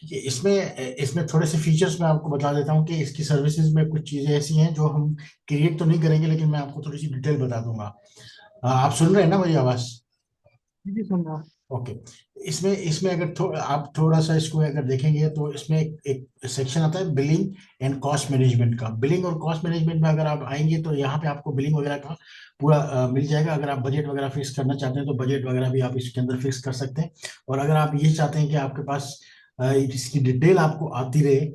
ठीक है। इसमें इसमें थोड़े से फीचर्स मैं आपको बता देता हूँ कि इसकी सर्विसेज में कुछ चीजें ऐसी हैं जो हम क्रिएट तो नहीं करेंगे, लेकिन मैं आपको थोड़ी सी डिटेल बता दूंगा। आप सुन रहे हैं ना मेरी आवाज? जी जी, सुन रहा हूँ। ओके। इसमें इसमें अगर आप थोड़ा सा इसको अगर देखेंगे तो इसमें एक सेक्शन आता है बिलिंग एंड कॉस्ट मैनेजमेंट का। बिलिंग और कॉस्ट मैनेजमेंट में अगर आप आएंगे तो यहाँ पे आपको बिलिंग वगैरह का पूरा मिल जाएगा। अगर आप बजट वगैरह फिक्स करना चाहते हैं तो बजट वगैरह भी आप इसके अंदर फिक्स कर सकते हैं। और अगर आप ये चाहते हैं कि आपके पास इसकी डिटेल आपको आती रहे,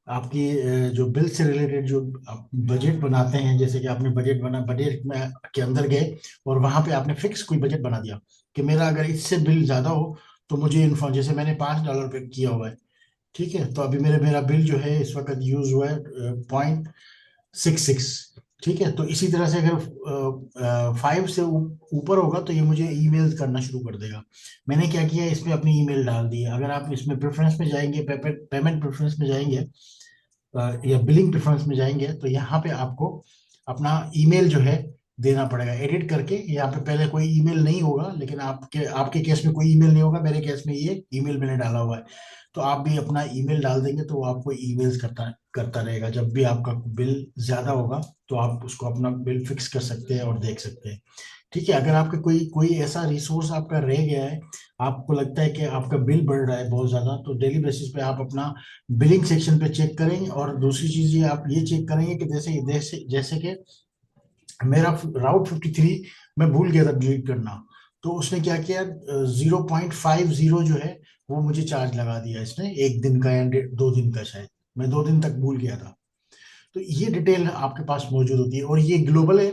आपकी जो बिल से रिलेटेड जो आप बजट बनाते हैं, जैसे कि आपने बजट बना, बजट में के अंदर गए और वहां पे आपने फिक्स कोई बजट बना दिया कि मेरा अगर इससे बिल ज्यादा हो तो मुझे इन्फॉर्म, जैसे मैंने $5 पे किया हुआ है। ठीक है, तो अभी मेरे मेरा बिल जो है इस वक्त यूज हुआ है 0.66। ठीक है, तो इसी तरह से अगर 5 से ऊपर होगा तो ये मुझे ईमेल करना शुरू कर देगा। मैंने क्या किया, इसमें अपनी ईमेल डाल दी है। अगर आप इसमें प्रेफरेंस में जाएंगे, पेमेंट प्रेफरेंस में जाएंगे या बिलिंग प्रेफरेंस में जाएंगे तो यहाँ पे आपको अपना ईमेल जो है देना पड़ेगा एडिट करके। यहाँ पे पहले कोई ईमेल नहीं होगा, लेकिन आपके आपके केस में कोई ईमेल नहीं होगा, मेरे केस में ये ईमेल मैंने डाला हुआ है। तो आप भी अपना ईमेल डाल देंगे तो वो आपको ईमेल्स करता करता रहेगा। जब भी आपका बिल ज्यादा होगा तो आप उसको अपना बिल फिक्स कर सकते हैं और देख सकते हैं। ठीक है, अगर आपका कोई कोई ऐसा रिसोर्स आपका रह गया है, आपको लगता है कि आपका बिल बढ़ रहा है बहुत ज्यादा, तो डेली बेसिस पे आप अपना बिलिंग सेक्शन पे चेक करेंगे। और दूसरी चीज ये आप ये चेक करेंगे कि जैसे जैसे जैसे कि मेरा राउट 53 मैं भूल गया था डिलीट करना, तो उसने क्या किया, 0.50 जो है वो मुझे चार्ज लगा दिया इसने, एक दिन का या 2 दिन का शायद। मैं 2 दिन तक भूल गया था। तो ये डिटेल आपके पास मौजूद होती है और ये ग्लोबल है।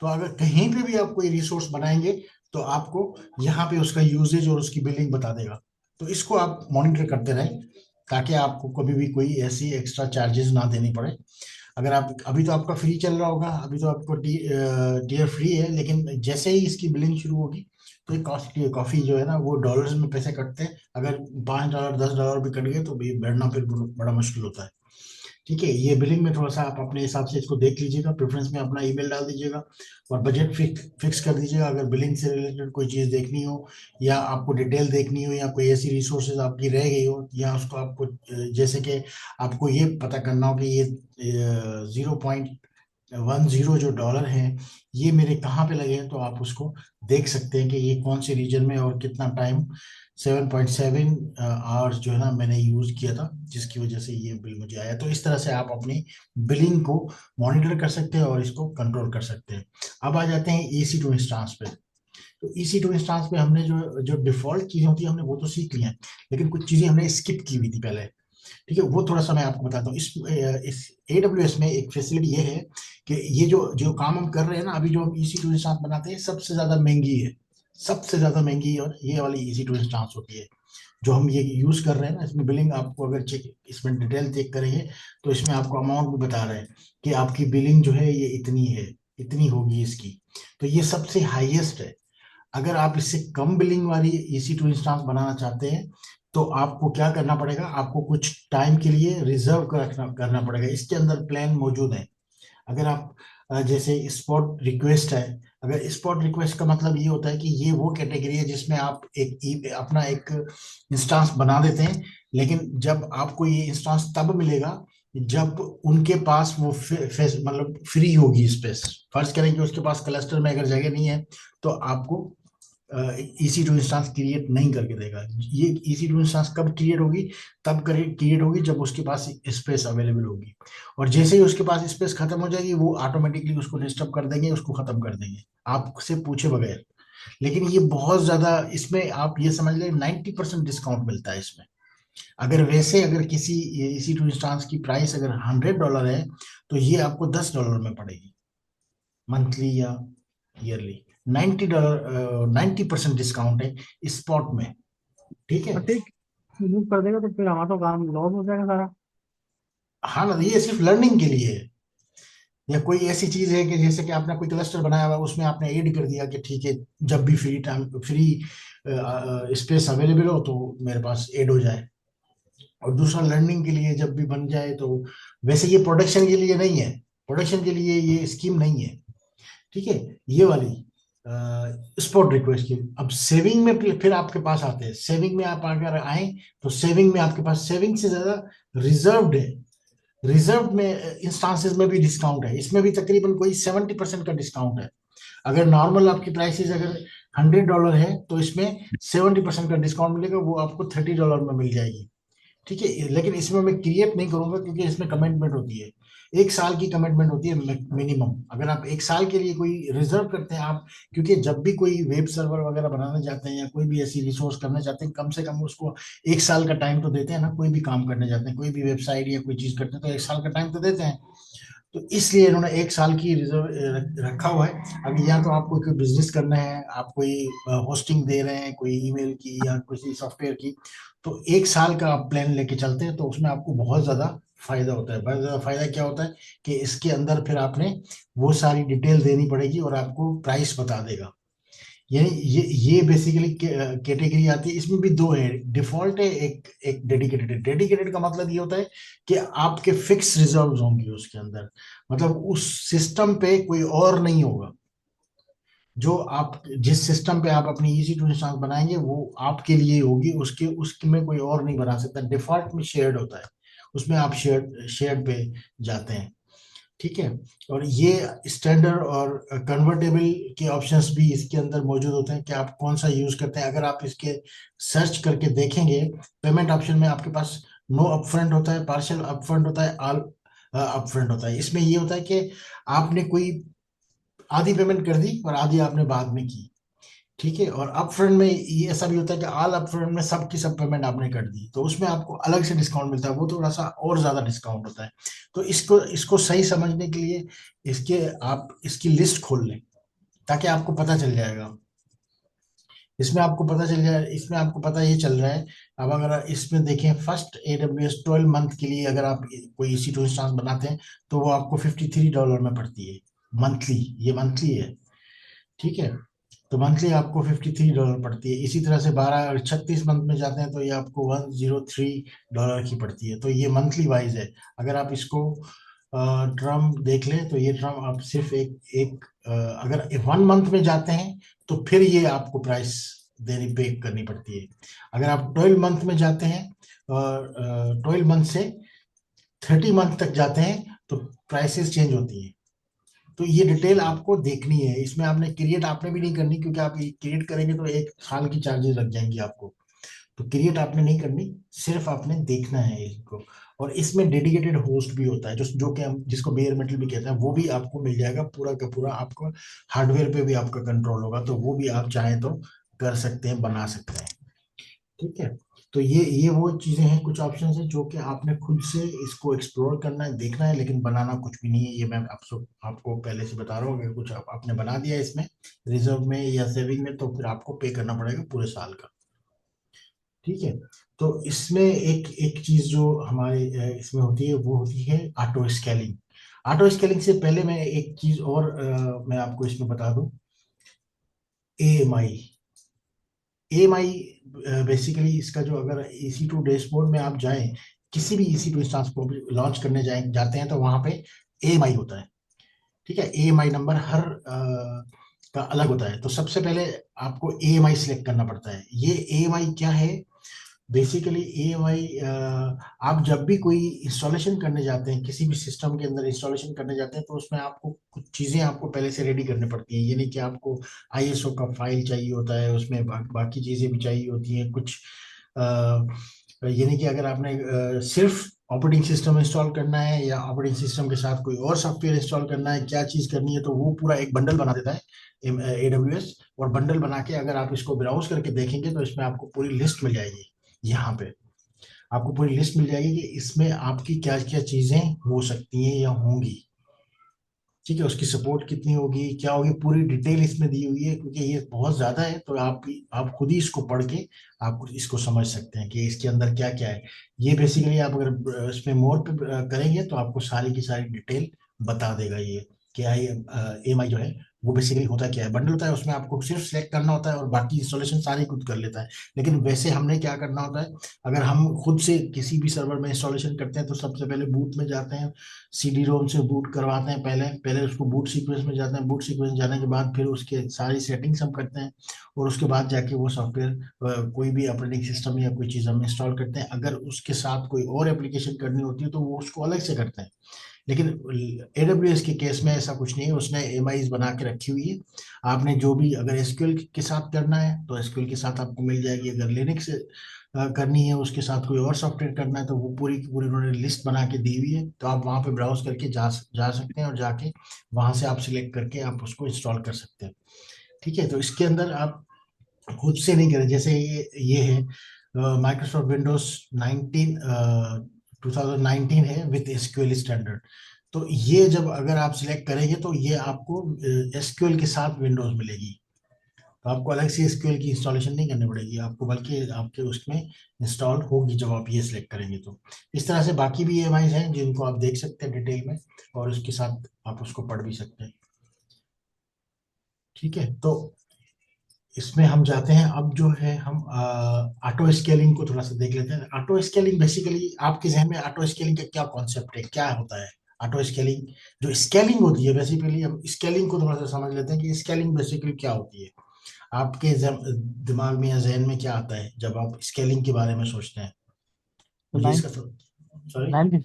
तो अगर कहीं पे भी आप कोई रिसोर्स बनाएंगे तो आपको यहाँ पे उसका यूजेज और उसकी बिलिंग बता देगा। तो इसको आप मॉनिटर करते रहें ताकि आपको कभी भी कोई ऐसी एक्स्ट्रा चार्जेस ना देनी पड़े। अगर आप अभी तो आपका फ्री चल रहा होगा, अभी तो आपको टीयर फ्री है, लेकिन जैसे ही इसकी बिलिंग शुरू होगी तो ये कॉस्टली कॉफी जो है ना वो डॉलर्स में पैसे कटते हैं। अगर $5 $10 भी कट गए तो भी भरना फिर बड़ा मुश्किल होता है। ठीक है, ये बिलिंग में थोड़ा सा आप अपने हिसाब से इसको देख लीजिएगा, प्रेफरेंस में अपना ईमेल डाल दीजिएगा और बजट फिक्स कर दीजिएगा। अगर बिलिंग से रिलेटेड कोई चीज़ देखनी हो या आपको डिटेल देखनी हो या कोई ऐसी रिसोर्सेज आपकी रह गई हो या उसको आपको जैसे कि आपको ये पता करना हो कि ये 0.10 जो डॉलर है ये मेरे कहाँ पे लगे हैं, तो आप उसको देख सकते हैं कि ये कौन से रीजन में और कितना टाइम, 7.7 आवर्स जो है ना मैंने यूज किया था, जिसकी वजह से ये बिल मुझे आया। तो इस तरह से आप अपनी बिलिंग को मॉनिटर कर सकते हैं और इसको कंट्रोल कर सकते हैं। अब आ जाते हैं ईसी टू इंस्टांस पे। तो ईसी टू इंस्टांस पे हमने जो जो डिफॉल्ट चीजें होती है हमने वो तो सीख ली हैं, लेकिन कुछ चीजें हमने स्किप की हुई थी पहले। ठीक है, वो थोड़ा सा मैं आपको बताता हूँ। इस AWS में एक फैसिलिटी ये है कि ये जो जो काम हम कर रहे हैं ना, अभी जो हम ईसी टू इंस्टांस बनाते हैं सबसे ज्यादा महंगी है। सबसे ज्यादा महंगी और ये वाली ईसी टू इंस्टांस होती है जो हम ये यूज कर रहे हैं ना। इसमें बिलिंग आपको अगर चेक, इसमें डिटेल चेक करेंगे तो इसमें आपको अमाउंट भी बता रहे हैं कि आपकी बिलिंग जो है ये इतनी है, इतनी होगी इसकी। तो ये सबसे हाईएस्ट है। अगर आप इससे कम बिलिंग वाली ईसी टू इंस्टांस बनाना चाहते हैं तो आपको क्या करना पड़ेगा, आपको कुछ टाइम के लिए रिजर्व करना पड़ेगा। इसके अंदर प्लान मौजूद है। अगर आप जैसे स्पॉट रिक्वेस्ट है, अगर स्पॉट रिक्वेस्ट का मतलब ये होता है कि ये वो कैटेगरी है जिसमें आप अपना एक इंस्टांस बना देते हैं, लेकिन जब आपको ये इंस्टांस तब मिलेगा जब उनके पास वो मतलब फ्री होगी स्पेस। फर्ज करें कि उसके पास क्लस्टर में अगर जगह नहीं है तो आपको ईसी टू इंस्टांस क्रिएट नहीं करके देगा। ये ईसी टू इंस्टांस कब क्रिएट होगी, तब क्रिएट होगी जब उसके पास स्पेस अवेलेबल होगी। और जैसे ही उसके पास स्पेस खत्म हो जाएगी वो ऑटोमेटिकली उसको डिस्टर्ब कर देंगे, उसको खत्म कर देंगे आपसे पूछे बगैर। लेकिन ये बहुत ज्यादा, इसमें आप ये समझ लें 90% डिस्काउंट मिलता है इसमें। अगर वैसे अगर किसी ईसी टू इंस्टांस की प्राइस अगर $100 है तो ये आपको $10 में पड़ेगी, मंथली या ईयरली। $90, 90% डिस्काउंट है स्पॉट में। ठीक है। और ठीक, यूज कर देगा तो फिर हमारा तो काम लॉस हो जाएगा सारा। हाँ ना, ये सिर्फ लर्निंग के लिए है। या कोई ऐसी चीज है कि जैसे कि आपने कोई क्लस्टर बनाया हुआ है उसमें आपने ऐड कर दिया कि ठीक है, जब भी फ्री स्पेस अवेलेबल हो तो मेरे पास ऐड हो जाए। और दूसरा लर्निंग के लिए जब भी बन जाए तो, वैसे ये प्रोडक्शन के लिए नहीं है, प्रोडक्शन के लिए ये स्कीम नहीं है। ठीक है, ये वाली। स्पॉट रिक्वेस्ट की। अब सेविंग में फिर आपके पास आते हैं, सेविंग में आप अगर आए तो सेविंग में आपके पास सेविंग से ज्यादा रिजर्व्ड है। रिजर्व में इंस्टांसेस में भी डिस्काउंट है, इसमें भी तकरीबन कोई 70% का डिस्काउंट है। अगर नॉर्मल आपकी प्राइसेस अगर $100 है तो इसमें 70% का डिस्काउंट मिलेगा, वो आपको $30 में मिल जाएगी। ठीक है, लेकिन इसमें मैं क्रिएट नहीं करूंगा क्योंकि इसमें कमिटमेंट होती है, 1 साल की कमिटमेंट होती है मिनिमम। अगर आप 1 साल के लिए कोई रिजर्व करते हैं आप, क्योंकि जब भी कोई वेब सर्वर वगैरह बनाना चाहते हैं या कोई भी ऐसी रिसोर्स करना चाहते हैं, कम से कम उसको 1 साल का टाइम तो देते हैं ना। कोई भी काम करने जाते हैं, कोई भी वेबसाइट या कोई चीज करते हैं तो 1 साल का टाइम तो देते हैं। तो इसलिए इन्होंने 1 साल की रिजर्व रखा हुआ है। अभी या तो आपको कोई बिजनेस करना है, आप कोई होस्टिंग दे रहे हैं कोई ईमेल की या किसी सॉफ्टवेयर की, तो 1 साल का आप प्लान लेके चलते हैं तो उसमें आपको बहुत ज्यादा फायदा होता है। बहुत ज्यादा फायदा क्या होता है कि इसके अंदर फिर आपने वो सारी डिटेल देनी पड़ेगी और आपको प्राइस बता देगा। यानी ये बेसिकली कैटेगरी आती है। इसमें भी दो है, डिफॉल्ट है, एक एक डेडिकेटेड है। डेडिकेटेड का मतलब ये होता है कि आपके फिक्स रिजर्व्स होंगे उसके अंदर, मतलब उस सिस्टम पे कोई और नहीं होगा। जो आप जिस सिस्टम पे आप अपनी इजी टू इंस्टॉल बनाएंगे वो आपके लिए होगी, उसके उसमें कोई और नहीं बना सकता। डिफॉल्ट में शेयर्ड होता है, उसमें आप शेयर्ड पे जाते हैं। ठीक है, और ये स्टैंडर्ड और कन्वर्टेबल के ऑप्शंस भी इसके अंदर मौजूद होते हैं कि आप कौन सा यूज करते हैं। अगर आप इसके सर्च करके देखेंगे, पेमेंट ऑप्शन में आपके पास नो अपफ्रंट होता है, पार्शियल अपफ्रंट होता है, ऑल अपफ्रंट होता है। इसमें ये होता है कि आपने कोई आधी पेमेंट कर दी और आधी आपने बाद में की। ठीक है, और अपफ्रंट में ये ऐसा भी होता है कि ऑल अपफ्रंट में सब की सब पेमेंट आपने कर दी तो उसमें आपको अलग से डिस्काउंट मिलता है, वो थोड़ा सा और ज्यादा डिस्काउंट होता है। तो इसको इसको सही समझने के लिए इसके आप इसकी लिस्ट खोल लें ताकि आपको पता चल जाएगा। इसमें आपको पता चल जाए, इसमें आपको पता ये चल रहा है। अब अगर इसमें देखें, फर्स्ट AWS 12 मंथ के लिए अगर आप कोई EC2 इंस्टांस बनाते हैं तो वो आपको $53 में पड़ती है मंथली। ये मंथली है, ठीक है। तो मंथली आपको $53 पड़ती है। इसी तरह से 12 और 36 मंथ में जाते हैं तो ये आपको $103 की पड़ती है। तो ये मंथली वाइज है। अगर आप इसको टर्म देख लें तो ये टर्म आप सिर्फ एक एक अगर 1 मंथ में जाते हैं तो फिर ये आपको प्राइस देनी पे करनी पड़ती है। अगर आप 12 मंथ में जाते हैं और 12 मंथ से 30 मंथ तक जाते हैं तो प्राइसेस चेंज होती है। तो ये डिटेल आपको देखनी है, इसमें आपने क्रिएट आपने भी नहीं करनी क्योंकि आप ये क्रिएट करेंगे तो 1 साल की चार्जेस लग जाएंगी आपको। तो क्रिएट आपने नहीं करनी, सिर्फ आपने देखना है इसको। और इसमें डेडिकेटेड होस्ट भी होता है जो जो कि हम जिसको बेयर मेटल भी कहते हैं, वो भी आपको मिल जाएगा पूरा का पूरा। आपको हार्डवेयर पे भी आपका कंट्रोल होगा तो वो भी आप चाहें तो कर सकते हैं, बना सकते हैं। ठीक है, तो ये वो चीजें हैं, कुछ ऑप्शंस हैं जो कि आपने खुद से इसको एक्सप्लोर करना है, देखना है, लेकिन बनाना कुछ भी नहीं है। ये मैं आपको पहले से बता रहा हूँ। अगर कुछ आपने बना दिया है इसमें रिजर्व में या सेविंग में तो फिर आपको पे करना पड़ेगा पूरे साल का। ठीक है, तो इसमें एक एक चीज जो हमारे इसमें होती है वो होती है ऑटो स्केलिंग। ऑटो स्केलिंग से पहले मैं एक चीज और मैं आपको इसमें बता दूं। AMI, AMI बेसिकली इसका जो, अगर EC2 डैशबोर्ड में आप जाएं, किसी भी EC2 इंस्टांस को लॉन्च करने जाते हैं तो वहां पे AMI होता है। ठीक है, AMI नंबर हर का अलग होता है। तो सबसे पहले आपको AMI सिलेक्ट करना पड़ता है। ये AMI क्या है? बेसिकली AMI, आप जब भी कोई इंस्टॉलेशन करने जाते हैं, किसी भी सिस्टम के अंदर इंस्टॉलेशन करने जाते हैं तो उसमें आपको कुछ चीजें आपको पहले से रेडी करनी पड़ती हैं। यानी कि आपको ISO का फाइल चाहिए होता है, उसमें बाकी चीजें भी चाहिए होती हैं कुछ। यानी कि अगर आपने सिर्फ ऑपरेटिंग सिस्टम इंस्टॉल करना है या ऑपरेटिंग सिस्टम के साथ कोई और सॉफ्टवेयर इंस्टॉल करना है, क्या चीज करनी है, तो वो पूरा एक बंडल बना देता है AWS। और बंडल बना के अगर आप इसको ब्राउज करके देखेंगे तो इसमें आपको पूरी लिस्ट मिल जाएगी। यहाँ पे आपको पूरी लिस्ट मिल जाएगी कि इसमें आपकी क्या क्या चीजें हो सकती हैं या होंगी। ठीक है, उसकी सपोर्ट कितनी होगी, क्या होगी, पूरी डिटेल इसमें दी हुई है। क्योंकि ये बहुत ज्यादा है तो आप खुद ही इसको पढ़ के आप इसको समझ सकते हैं कि इसके अंदर क्या क्या है। ये बेसिकली आप अगर इसमें मोर पे करेंगे तो आपको सारी की सारी डिटेल बता देगा ये कि AMI जो है वो बेसिकली होता क्या है, बंडल होता है, उसमें आपको सिर्फ सेलेक्ट करना होता है और बाकी इंस्टॉलेशन सारी खुद कर लेता है। लेकिन वैसे हमने क्या करना होता है, अगर हम खुद से किसी भी सर्वर में इंस्टॉलेशन करते हैं तो सबसे पहले बूट में जाते हैं, सीडी रोम से बूट करवाते हैं, पहले पहले उसको बूट सीक्वेंस में जाते हैं, बूट सीक्वेंस जाने के बाद फिर उसके सारी सेटिंग्स हम करते हैं, और उसके बाद जाके वो सॉफ्टवेयर कोई भी ऑपरेटिंग सिस्टम या कोई चीज़ हम इंस्टॉल करते हैं। अगर उसके साथ कोई और एप्लीकेशन करनी होती है तो वो उसको अलग से करते हैं। लेकिन एडब्ल्यूएस के केस में ऐसा कुछ नहीं है, उसने एमआईज बना के रखी हुई है। आपने जो भी अगर एसक्यूएल के साथ करना है तो एसक्यूएल के साथ आपको मिल जाएगी, अगर लिनक्स करनी है उसके साथ कोई और सॉफ्टवेयर करना है तो वो पूरी की पूरी उन्होंने लिस्ट बना के दी हुई है, तो आप वहाँ पे ब्राउज करके जा सकते हैं, और जाके वहाँ से आप सिलेक्ट करके आप उसको इंस्टॉल कर सकते हैं। ठीक है, तो इसके अंदर आप खुद से नहीं करें, जैसे ये है माइक्रोसॉफ्ट विंडोज 19 2019 है विथ एसक्यूएल स्टैंडर्ड। तो ये जब अगर आप सिलेक्ट करेंगे तो ये आपको एसक्यूएल के साथ विंडोज मिलेगी, तो आपको अलग से एसक्यूएल की इंस्टॉलेशन नहीं करनी पड़ेगी आपको, बल्कि आपके उसमें इंस्टॉल होगी जब आप ये सिलेक्ट करेंगे तो। इस तरह से बाकी भी ईएमआईज हैं जिनको आप देख सकते हैं डिटेल में, और उसके साथ आप उसको पढ़ भी सकते हैं। ठीक है, तो इसमें हम जाते हैं, अब जो है हम ऑटो स्केलिंग को थोड़ा सा देख लेते हैं। ऑटो स्केलिंग बेसिकली आपके जहन में ऑटो स्केलिंग का क्या कॉन्सेप्ट है, क्या होता है ऑटो स्केलिंग? जो स्केलिंग होती है, बेसिकली हम स्केलिंग को थोड़ा सा समझ लेते हैं कि स्केलिंग बेसिकली क्या होती है। आपके दिमाग में या जहन में क्या आता है जब आप स्केलिंग के बारे में सोचते हैं? तो मुझे लाइन, इसका सॉरी। लाइन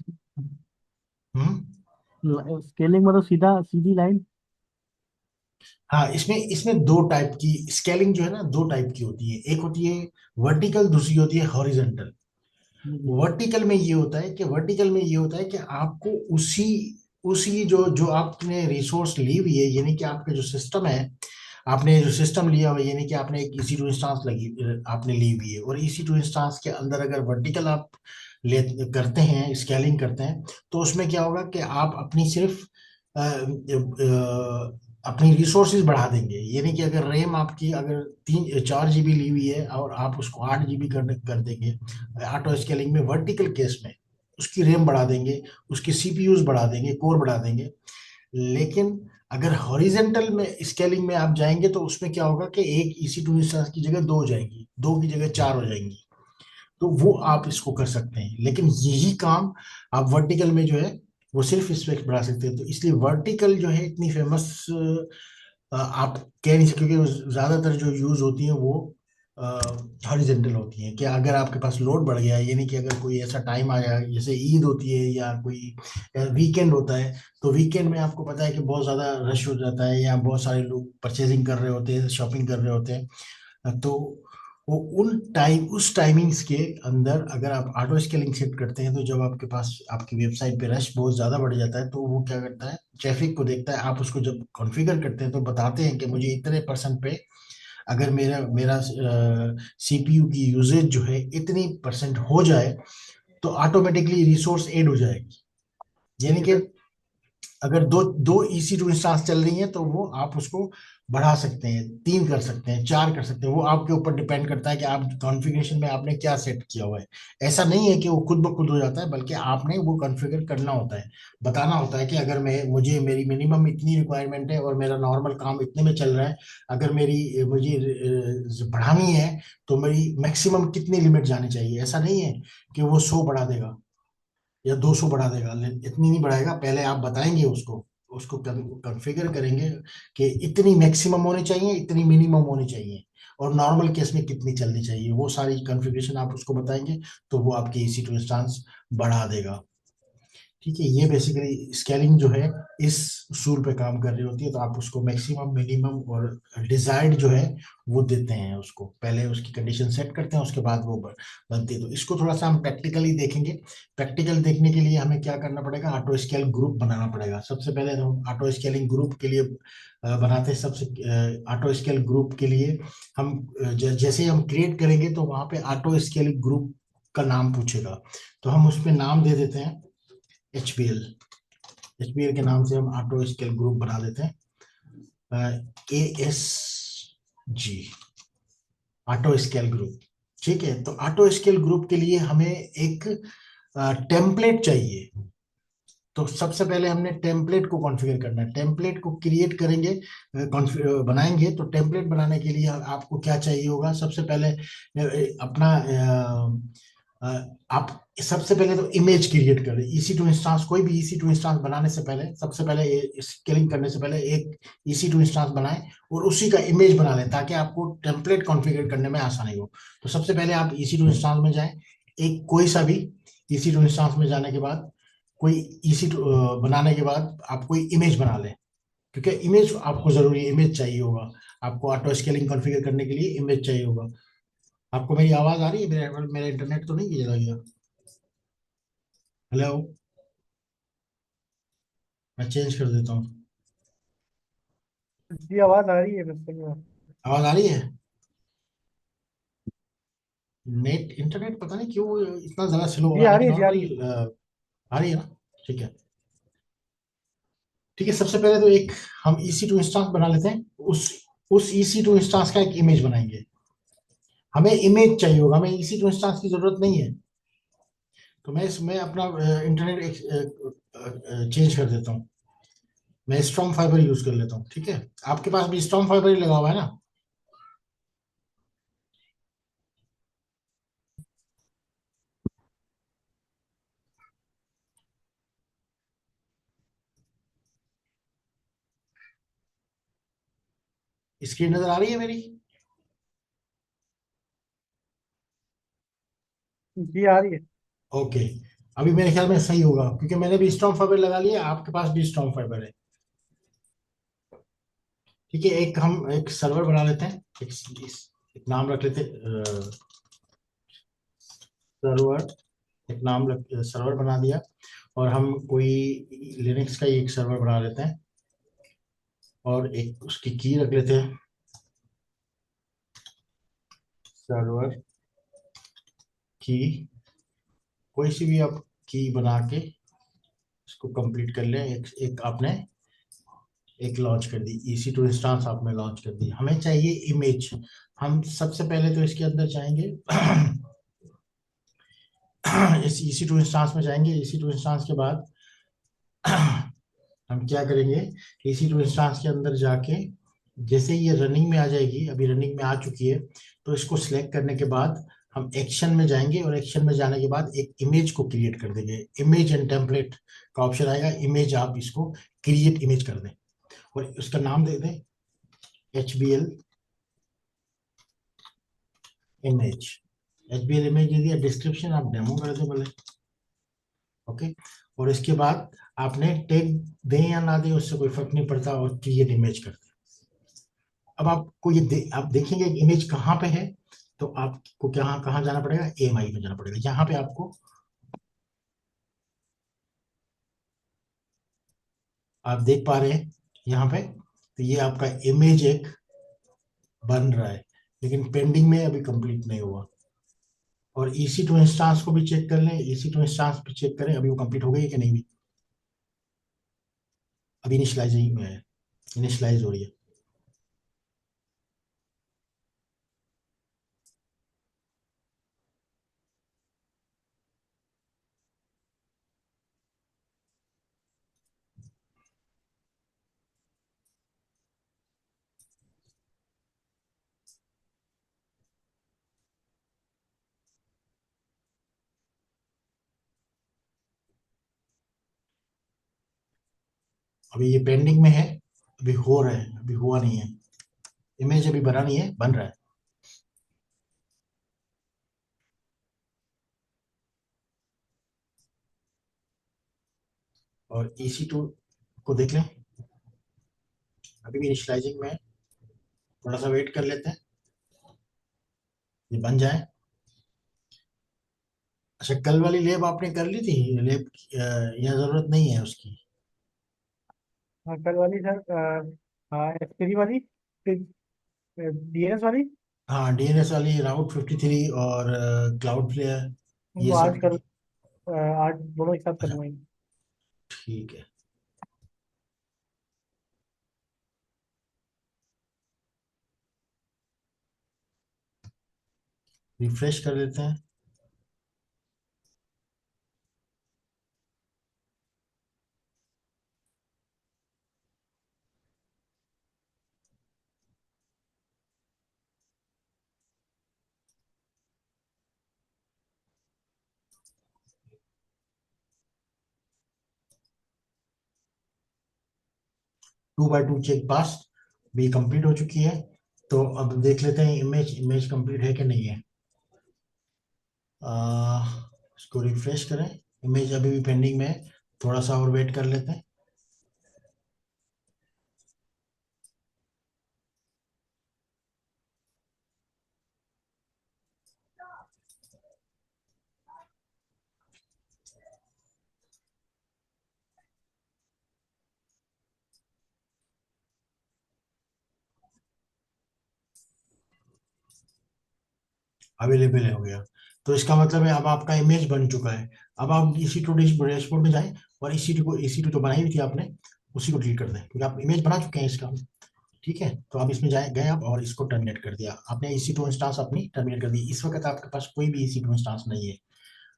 हम्म। स्केलिंग मतलब सीधा सीधी लाइन। हाँ, इसमें इसमें दो टाइप की स्केलिंग जो है ना, दो टाइप की होती है, एक होती है वर्टिकल, दूसरी होती है हॉरिजेंटल। जी। वर्टिकल में ये होता है कि आपको उसी उसी जो आपने रिसोर्स ली हुई है, यानी कि आपका जो सिस्टम है, आपने जो सिस्टम लिया हुआ है, यानी कि आपने एक EC2 इंस्टेंस आपने ली हुई है, और EC2 इंस्टेंस के अंदर अगर वर्टिकल आप ले करते हैं, स्केलिंग करते हैं, तो उसमें क्या होगा कि आप अपनी सिर्फ अपनी रिसोर्सेज बढ़ा देंगे। यानी कि अगर रैम आपकी अगर 4 GB ली हुई है और आप उसको 8 GB कर देंगे ऑटो स्केलिंग में, वर्टिकल केस में उसकी रैम बढ़ा देंगे, उसके सीपीयूज बढ़ा देंगे, कोर बढ़ा देंगे। लेकिन अगर हॉरिजेंटल में स्केलिंग में आप जाएंगे तो उसमें क्या होगा कि एक EC2 इंस्टेंस की जगह दो हो जाएंगी, दो की जगह चार हो जाएंगी। तो वो आप इसको कर सकते हैं, लेकिन यही काम आप वर्टिकल में जो है वो सिर्फ इस पे बढ़ा सकते हैं। तो इसलिए वर्टिकल जो है इतनी फेमस आप कह नहीं सकते, क्योंकि ज्यादातर जो यूज होती है वो हॉरिजेंटल होती है। कि अगर आपके पास लोड बढ़ गया, यानी कि अगर कोई ऐसा टाइम आया, जैसे ईद होती है या कोई वीकेंड होता है, तो वीकेंड में आपको पता है कि बहुत ज्यादा रश हो जाता है, या बहुत सारे लोग परचेजिंग कर रहे होते हैं, शॉपिंग कर रहे होते हैं। तो वो उस टाइमिंग्स के अंदर अगर आप ऑटो स्केलिंग सेट करते हैं, तो जब आपके पास आपकी वेबसाइट पे रश बहुत ज्यादा बढ़ जाता है, तो वो क्या करता है, ट्रैफिक को देखता है। आप उसको जब कॉन्फ़िगर करते हैं तो बताते हैं कि मुझे इतने परसेंट पे अगर मेरा मेरा सीपीयू की यूजेज जो है इतनी परसेंट हो जाए, तो ऑटोमेटिकली रिसोर्स ऐड हो जाएगी। ठीक यानी है कि सर। अगर दो दो EC2 इंस्टांस चल रही हैं तो वो आप उसको बढ़ा सकते हैं, तीन कर सकते हैं, चार कर सकते हैं, वो आपके ऊपर डिपेंड करता है कि आप कॉन्फ़िगरेशन में आपने क्या सेट किया हुआ है। ऐसा नहीं है कि वो खुद ब खुद हो जाता है, बल्कि आपने वो कॉन्फ़िगर करना होता है, बताना होता है कि अगर मैं मुझे मेरी मिनिमम इतनी रिक्वायरमेंट है और मेरा नॉर्मल काम इतने में चल रहा है, अगर मुझे बढ़ानी है तो मेरी मैक्सिमम कितनी लिमिट जानी चाहिए। ऐसा नहीं है कि वो 100 बढ़ा देगा या 200 बढ़ा देगा, इतनी नहीं बढ़ाएगा, पहले आप बताएंगे उसको, उसको कॉन्फ़िगर करेंगे कि इतनी मैक्सिमम होनी चाहिए, इतनी मिनिमम होनी चाहिए, और नॉर्मल केस में कितनी चलनी चाहिए, वो सारी कॉन्फ़िगरेशन आप उसको बताएंगे, तो वो आपके EC2 इंस्टांस बढ़ा देगा। ठीक है, ये बेसिकली स्केलिंग जो है इस उसूल पे काम कर रही होती है। तो आप उसको मैक्सिमम, मिनिमम और डिजायर्ड जो है वो देते हैं, उसको पहले उसकी कंडीशन सेट करते हैं, उसके बाद वो बनती है। तो इसको थोड़ा सा हम प्रैक्टिकली देखेंगे। प्रैक्टिकल देखने के लिए हमें क्या करना पड़ेगा, ऑटो स्केल ग्रुप बनाना पड़ेगा। सबसे पहले तो हम ऑटो स्केलिंग ग्रुप के लिए बनाते हैं। सबसे ऑटो स्केल ग्रुप के लिए हम जैसे ही हम क्रिएट करेंगे तो वहां पे ऑटो स्केलिंग ग्रुप का नाम पूछेगा, तो हम उसमें नाम दे देते हैं HBL। HBL के नाम से हम ऑटो स्केल ग्रुप बना देते हैं, ASG, ऑटो स्केल ग्रुप। ठीक है, तो ऑटो स्केल ग्रुप के लिए हमें एक टेम्पलेट चाहिए। तो सबसे पहले हमने टेम्पलेट को कॉन्फ़िगर करना है, टेम्पलेट को क्रिएट करेंगे, बनाएंगे। तो टेम्पलेट बनाने के लिए आपको क्या चाहिए होगा, सबसे पहले अपना आप सबसे पहले तो इमेज क्रिएट करें। EC2 इंस्टांस, कोई भी EC2 इंस्टांस बनाने से पहले, सबसे पहले स्केलिंग करने से पहले एक EC2 इंस्टांस बनाएं और उसी का इमेज बना लें, ताकि आपको टेम्पलेट कॉन्फ़िगर करने में आसानी हो। तो सबसे पहले आप EC2 इंस्टांस में जाएं, एक कोई सा भी EC2 इंस्टांस में जाने के बाद, कोई EC2 बनाने के बाद आप कोई इमेज बना लें, क्योंकि इमेज आपको जरूरी है, इमेज चाहिए होगा आपको, ऑटो स्केलिंग कॉन्फ़िगर करने के लिए इमेज चाहिए होगा। आपको मेरी आवाज आ रही है? मेरा मेरा इंटरनेट तो नहीं चला गया? हेलो? मैं चेंज कर देता हूँ। जी आवाज आ रही है बस सही बात। आवाज आ रही है? नेट इंटरनेट पता नहीं क्यों इतना ज्यादा स्लो हो जी रहा है, आ लेकिन रही है, जी आ रही है। नॉर्मल आ रही है ना? ठीक है। ठीक है, सबसे पहले तो एक हम EC2 इंस्टांस बना लेते हैं, उस EC2 इंस्टांस का एक इमेज बनाएंगे। हमें इमेज चाहिए होगा, हमें EC2 इंस्टांस की जरूरत नहीं है। तो मैं इसमें अपना इंटरनेट चेंज कर देता हूँ। मैं स्ट्रॉन्ग फाइबर यूज कर लेता हूँ, ठीक है? आपके पास भी स्ट्रॉन्ग फाइबर ही लगा हुआ है ना? स्क्रीन नजर आ रही है मेरी? जी आ रही है। ओके। अभी मेरे ख्याल में सही होगा, क्योंकि मैंने भी स्ट्रॉन्ग फाइबर लगा लिया, आपके पास भी स्ट्रॉन्ग फाइबर है। ठीक है, एक हम एक सर्वर बना लेते हैं, एक नाम रख लेते हैं सर्वर। एक नाम रख, सर्वर बना दिया। और हम कोई लिनक्स का ही एक सर्वर बना लेते हैं, और एक उसकी की रख लेते हैं, सर्वर की। कोई सी भी आप की बना के इसको कंप्लीट कर लें। एक एक आपने एक लॉन्च कर दी, EC2 इंस्टांस आपने लॉन्च कर दी। हमें चाहिए इमेज। हम सबसे पहले तो इसके अंदर जाएंगे इस EC2 इंस्टांस में जाएंगे। EC2 इंस्टांस के बाद हम क्या करेंगे, EC2 इंस्टांस के अंदर जाके, जैसे ही ये रनिंग में आ जाएगी, अभी रनिंग में आ चुकी है, तो इसको सिलेक्ट करने के बाद हम एक्शन में जाएंगे, और एक्शन में जाने के बाद एक इमेज को क्रिएट कर देंगे। इमेज एंड टेम्पलेट का ऑप्शन आएगा, इमेज आप इसको क्रिएट इमेज कर दें, और उसका नाम दे दें HBL इमेज। HBL इमेज दे दिया, डिस्क्रिप्शन आप डेमो कर दो बोले। ओके। और इसके बाद आपने टैग दें या ना दें, उससे कोई फर्क नहीं पड़ता, और क्रिएट इमेज कर दें। अब आपको आप देखेंगे इमेज कहाँ पे है, तो आपको कहाँ कहाँ जाना पड़ेगा, AMI में जाना पड़ेगा। यहाँ पे आपको, आप देख पा रहे हैं यहाँ पे, तो ये आपका इमेज एक बन रहा है, लेकिन पेंडिंग में अभी कंप्लीट नहीं हुआ। और EC2 इंस्टांस को भी चेक कर लें, EC2 इंस्टांस भी चेक करें अभी वो कंप्लीट हो गई है कि नहीं भी। अभी इनिशियलाइजिंग में है, इनिशियलाइज हो रही है। अभी ये पेंडिंग में है, अभी हो रहा है, अभी हुआ नहीं है। इमेज अभी बना नहीं है, बन रहा है। और EC2 को देख लें, अभी भी इनिशियलाइजिंग में है, थोड़ा सा वेट कर लेते हैं, ये बन जाए। अच्छा, कल वाली लेब आपने कर ली थी लेब, या जरूरत नहीं है उसकी? हाँ कल वाली सर, हाँ S3 वाली, फिर DNS वाली। हाँ, DNS वाली, राउट 53 और क्लाउड फ्लेयर, ये वो आज सब। कर, आज दोनों एक साथ अच्छा, करूँगा। ठीक है। रिफ्रेश कर देते हैं। 2x2 चेक पास भी कंप्लीट हो चुकी है। तो अब देख लेते हैं इमेज कंप्लीट है कि नहीं है। इसको रिफ्रेश करें। इमेज अभी भी पेंडिंग में है, थोड़ा सा और वेट कर लेते हैं। अवेलेबल हो गया, तो इसका मतलब है अब आपका इमेज बन चुका है। अब आप इसी टू डैशबोर्ड में जाएं और इसी टू जो बनाई हुई थी आपने, उसी को डिलीट कर दें, क्योंकि आप इमेज बना चुके हैं इसका। ठीक है, तो आप इसमें जाए गए आप और इसको टर्मिनेट कर दिया आपने, इसी टू इंस्टांस अपनी टर्मिनेट कर दी। इस वक्त आपके पास कोई भी इसी टू इंस्टांस नहीं है।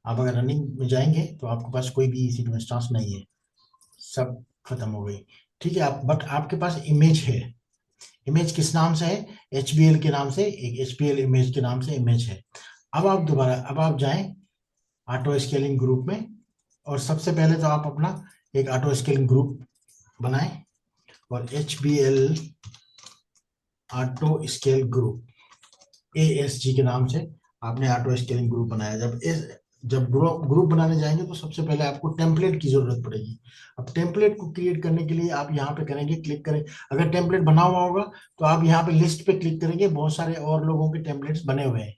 आप अगर रनिंग में जाएंगे तो आपके पास कोई भी इसी टू इंस्टांस नहीं है, सब खत्म हो गई। ठीक है, आप बट आपके पास इमेज है। इमेज किस नाम से है? HBL के नाम से, एक HBL इमेज के नाम से इमेज है। अब आप जाएं ऑटो स्केलिंग ग्रुप में, और सबसे पहले तो आप अपना एक ऑटो स्केलिंग ग्रुप बनाएं, और HBL auto scale group, ASG के नाम से आपने ऑटो स्केलिंग ग्रुप बनाया। जब ग्रुप बनाने जाएंगे तो सबसे पहले आपको टेम्पलेट की जरूरत पड़ेगी। अब टेम्पलेट को क्रिएट करने के लिए आप यहाँ पे करेंगे, क्लिक करें। अगर टेम्पलेट बना हुआ होगा तो आप यहाँ पे लिस्ट पे क्लिक करेंगे, बहुत सारे और लोगों के टेम्पलेट्स बने हुए हैं।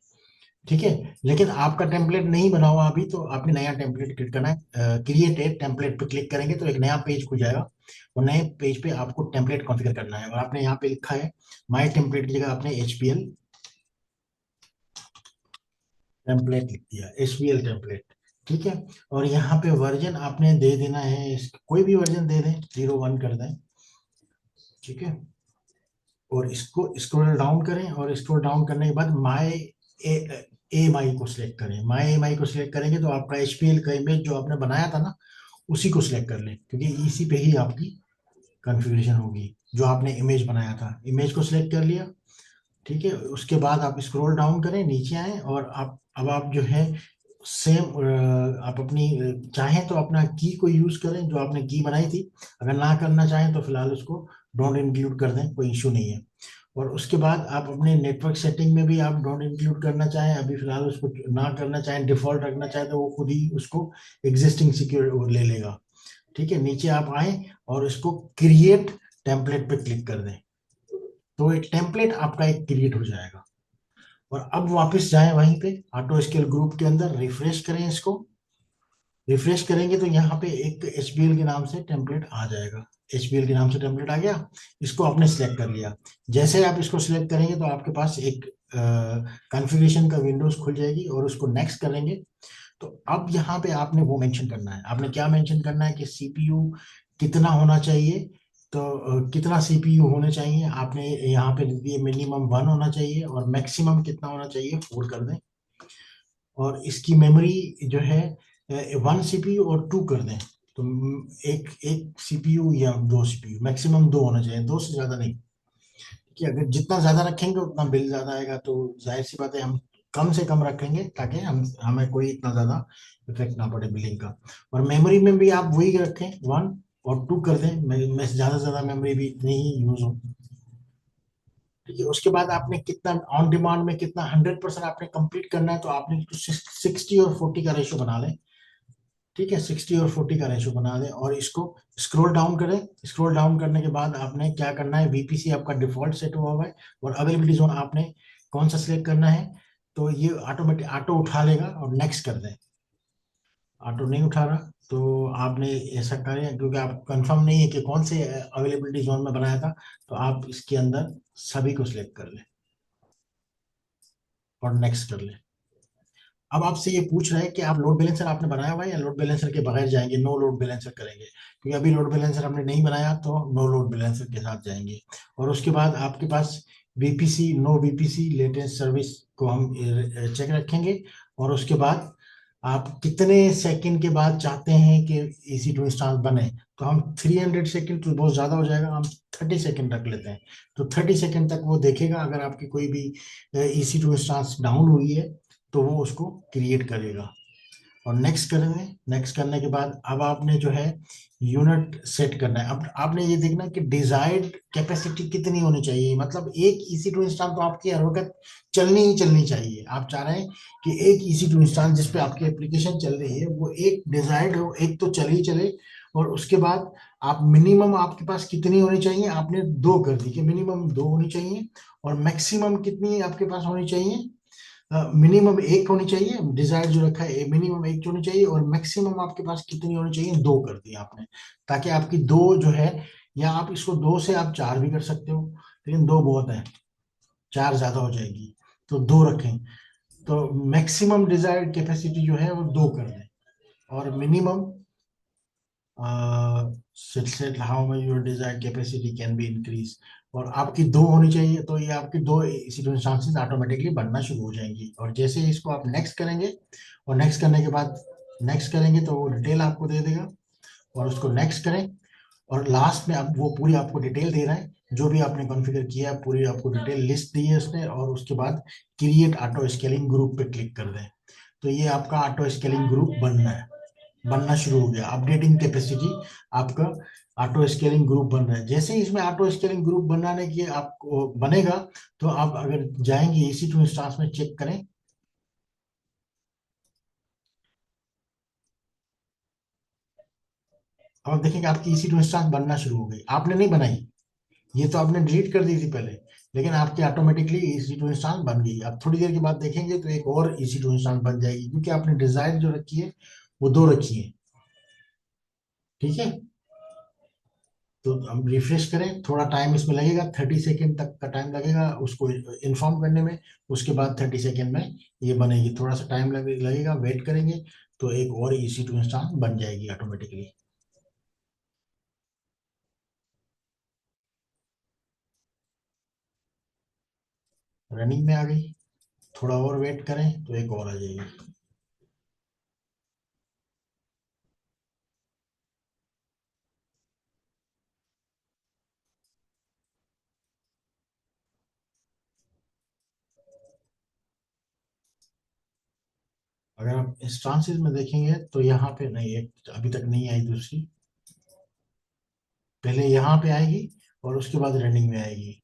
ठीक है, लेकिन आपका टेम्पलेट नहीं बना हुआ अभी, तो आपने नया टेम्पलेट क्रिएट करना है। क्रिएट ए टेम्पलेट पे क्लिक करेंगे तो एक नया पेज खुल जाएगा, और नए पेज पे आपको टेम्पलेट कॉन्फ़िगर करना है। और आपने यहाँ पे लिखा है माय टेम्पलेट की जगह आपने HBL टेम्पलेट लिख दिया, HBL टेम्पलेट। ठीक है, और यहाँ पे वर्जन आपने दे देना है, कोई भी वर्जन दे दें, 01 कर दें। ठीक है, और इसको स्क्रॉल डाउन करें, और स्क्रॉल डाउन करने के बाद माय AMI को सिलेक्ट करें। माय AMI को सिलेक्ट करेंगे तो आपका HPL का इमेज जो आपने बनाया था ना, उसी को सिलेक्ट कर लें, क्योंकि इसी पे ही आपकी कॉन्फ़िगरेशन होगी जो आपने इमेज बनाया था। इमेज को सिलेक्ट कर लिया। ठीक है, उसके बाद आप स्क्रॉल डाउन करें, नीचे आए, और आप अब आप जो है सेम, आप अपनी चाहें तो अपना की को यूज करें जो आपने की बनाई थी। अगर ना करना चाहें तो फिलहाल उसको डोंट इंक्लूड कर दें, कोई इशू नहीं है। और उसके बाद आप अपने नेटवर्क सेटिंग में भी आप डोंट इंक्लूड करना चाहें, अभी फिलहाल उसको ना करना चाहें, डिफॉल्ट रखना चाहें, तो वो खुद ही उसको एग्जिस्टिंग सिक्योर ले लेगा। ठीक है, नीचे आप आए और इसको क्रिएट टेम्पलेट पे क्लिक कर दें, तो एक टेम्पलेट आपका एक क्रिएट हो जाएगा। और अब वापस जाएं वहीं पे ऑटो स्केल ग्रुप के अंदर, रिफ्रेश करें इसको। रिफ्रेश करेंगे तो यहाँ पे एक HBL के नाम से टेम्पलेट आ जाएगा। HBL के नाम से टेम्पलेट आ गया, इसको आपने सिलेक्ट कर लिया। जैसे आप इसको सिलेक्ट करेंगे तो आपके पास एक कॉन्फ़िगरेशन का विंडोज खुल जाएगी, और उसको नेक्स्ट करेंगे। तो अब यहाँ पे आपने वो मेंशन करना है, आपने क्या मेंशन करना है कि CPU कितना होना चाहिए। तो कितना CPU होने चाहिए आपने यहाँ पे लिख दिए, मिनिमम 1 होना चाहिए, और मैक्सिमम कितना होना चाहिए 4 कर दें। और इसकी मेमोरी जो है 1 CPU और 2 कर दें। तो एक एक CPU या 2 CPU, मैक्सिमम 2 होना चाहिए, 2 से ज्यादा नहीं। कि अगर जितना ज्यादा रखेंगे उतना बिल ज्यादा आएगा, तो जाहिर सी बात है हम कम से कम रखेंगे, ताकि हमें कोई इतना ज्यादा इफेक्ट ना पड़े बिलिंग का। और मेमोरी में भी आप वही रखें, 1 और 2 कर दें, मैं ज्यादा से ज्यादा मेमोरी भी इतनी ही यूज हो। ठीक है, उसके बाद आपने कितना ऑन डिमांड में कितना 100% आपने कंप्लीट करना है, तो आपने 60 और 40 का रेशो बना लें। ठीक है, 60 और 40 का रेशो बना दें, और इसको स्क्रॉल डाउन करें। स्क्रॉल डाउन करने के बाद आपने क्या करना है, VPC आपका डिफॉल्ट सेट हुआ हुआ है, और अवेलेबिलिटी जोन आपने कौन सा सिलेक्ट करना है। तो ये ऑटोमेटिक ऑटो उठा लेगा, और नेक्स्ट कर दें। ऑटो नहीं उठा रहा तो आपने ऐसा करें, क्योंकि आप कंफर्म नहीं है कि कौन से अवेलेबिलिटी जोन में बनाया था, तो आप इसके अंदर सभी को सिलेक्ट कर लें और नेक्स्ट कर लें। अब आपसे ये पूछ रहा है कि आप लोड बैलेंसर आपने बनाया हुआ है या लोड बैलेंसर के बगैर जाएंगे, नो लोड बैलेंसर करेंगे, क्योंकि अभी लोड बैलेंसर हमने नहीं बनाया, तो नो लोड बैलेंसर के साथ जाएंगे। और उसके बाद आपके पास VPC, no VPC latest service को हम चेक रखेंगे। और उसके बाद आप कितने सेकंड के बाद चाहते हैं कि EC2 इंस्टांस बने, तो हम 300 सेकंड तो बहुत ज़्यादा हो जाएगा, हम 30 सेकंड रख लेते हैं। तो 30 सेकंड तक वो देखेगा, अगर आपकी कोई भी EC2 इंस्टांस डाउन हुई है तो वो उसको क्रिएट करेगा। और नेक्स्ट करेंगे। नेक्स्ट करने के बाद अब आपने जो है यूनिट सेट करना है। अब आपने ये देखना है कि डिजायर्ड कैपेसिटी कितनी होनी चाहिए, मतलब एक EC2 इंस्टांस तो आपकी हर वक्त चलनी ही चलनी चाहिए। आप चाह रहे हैं कि एक EC2 इंस्टांस जिस पे आपकी एप्लीकेशन चल रही है वो एक डिजायर्ड हो, एक तो चल ही चले। और उसके बाद आप मिनिमम आपके पास कितनी होनी चाहिए, आपने दो कर दी कि मिनिमम दो होनी चाहिए। और मैक्सिमम कितनी आपके पास होनी चाहिए, मिनिमम एक होनी चाहिए। डिजायर जो रखा है मिनिमम एक होनी चाहिए, और मैक्सिमम आपके पास कितनी होनी चाहिए, दो कर दी आपने। ताकि आपकी दो जो है, या आप इसको दो से आप चार भी कर सकते हो, लेकिन दो बहुत है, चार ज्यादा हो जाएगी, तो दो रखें। तो मैक्सिमम डिजायर्ड कैपेसिटी जो है वो दो कर दें। और minimum set how much your desired capacity can be increase. और आपकी दो होनी चाहिए, तो ये आपकी दो इंस्टांसेस ऑटोमेटिकली बनना शुरू हो जाएंगी। और जैसे ही इसको आप नेक्स्ट करेंगे, और नेक्स्ट करने के बाद नेक्स्ट करेंगे तो वो डिटेल आपको दे देगा। और उसको नेक्स्ट करें, और लास्ट में अब वो पूरी आपको डिटेल दे रहा है, जो भी आपने कॉन्फ़िगर किया है पूरी आपको डिटेल लिस्ट दी है उसने। और उसके बाद क्रिएट ऑटो स्केलिंग ग्रुप पे क्लिक कर दें, तो ये आपका ऑटो स्केलिंग ग्रुप बनना शुरू हो गया। अपडेटिंग कैपेसिटी आपका ऑटो स्केलिंग ग्रुप बन रहा है। जैसे ही इसमें ऑटो स्केलिंग ग्रुप बनाने की आपको बनेगा, तो आप अगर जाएंगे EC2 इंस्टांस में चेक करें, और देखेंगे आपकी EC2 इंस्टांस बनना शुरू हो गई। आपने नहीं बनाई, ये तो आपने डिलीट कर दी थी पहले, लेकिन आपकी ऑटोमेटिकली EC2 इंस्टांस बन गई। अब थोड़ी देर के बाद देखेंगे तो एक और EC2 इंस्टांस बन जाएगी, क्योंकि आपने डिजायर जो रखी है वो दो रखी है। ठीक है, तो हम रिफ्रेश करें, थोड़ा टाइम इसमें लगेगा, 30 सेकेंड तक का टाइम लगेगा उसको इन्फॉर्म करने में। उसके बाद 30 सेकेंड में ये बनेगी, थोड़ा सा टाइम लगेगा, वेट करेंगे, तो एक और EC2 इंस्टांस बन जाएगी ऑटोमेटिकली। रनिंग में आ गई, थोड़ा और वेट करें तो एक और आ जाएगी। अगर आप इंस्टांसेस में देखेंगे तो यहाँ पे नहीं, एक अभी तक नहीं आई दूसरी, पहले यहाँ पे आएगी और उसके बाद रनिंग में आएगी।